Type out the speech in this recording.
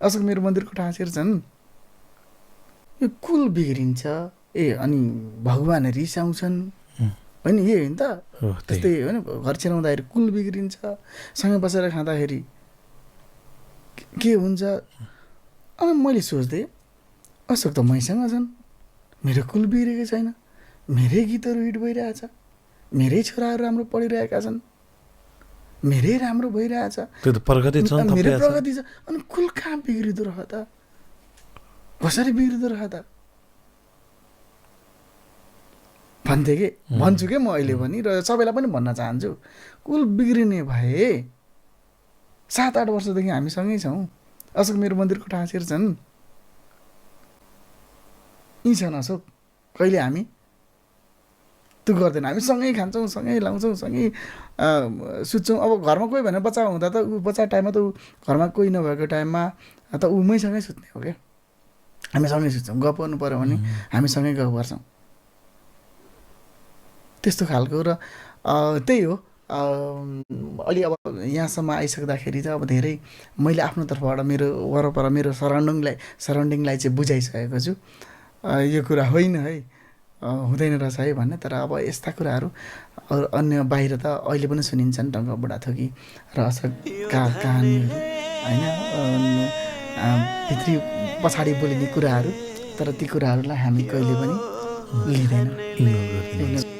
अशोक मेरो मन्दिरको ठाँसेर छन् यो कुल बिग्रिन्छ अनि भगवान् रिसाउँछन् होइन यही होइन त त्यस्तै होइन घर छिराउँदाखेरि कुल बिग्रिन्छ सँगै बसेर खाँदाखेरि के हुन्छ अनि मैले सोच्थेँ अशोक त मैसँग छन् मेरो कुल बिग्रेको छैन मेरै गीतहरू हिट भइरहेछ मेरै छोराहरू राम्रो पढिरहेका छन् मेरै राम्रो भइरहेछ त्यो त प्रगति छ मेरै प्रगति छ अनि कुल कहाँ बिग्रिँदो रह त कसरी बिग्रिँदो रह त भन्थेँ कि भन्छु कि म अहिले पनि र सबैलाई पनि भन्न चाहन्छु कुल बिग्रिने भए 7-8 वर्षदेखि हामी सँगै छौँ अशोक मेरो मन्दिरको ठाँसेर छन् यी छन् अशोक कहिले हामी त्यो गर्दैन हामी सँगै खान्छौँ सँगै लाउँछौँ सँगै सुत्छौँ अब घरमा कोही भनेर बच्चा हुँदा त ऊ बच्चा टाइममा त ऊ घरमा कोही नभएको टाइममा त ऊ मैसँगै सुत्ने हो क्या हामी सँगै सुत्छौँ गफ गर्नु पऱ्यो भने हामी सँगै गफ गर्छौँ त्यस्तो खालको र त्यही हो अलि अब यहाँसम्म आइसक्दाखेरि चाहिँ अब धेरै मैले आफ्नो तर्फबाट मेरो वरपर मेरो सराउन्डिङलाई चाहिँ बुझाइसकेको छु यो कुरा होइन है हुँदैन रहेछ है भन्ने तर अब यस्ता कुराहरू अन्य बाहिर त अहिले पनि सुनिन्छन् ढङ्ग बुढाथोकी र अशोकका कहानीहरू होइन भित्री पछाडि बोलिने कुराहरू तर ती कुराहरूलाई हामी कहिले पनि लिँदैनौँ।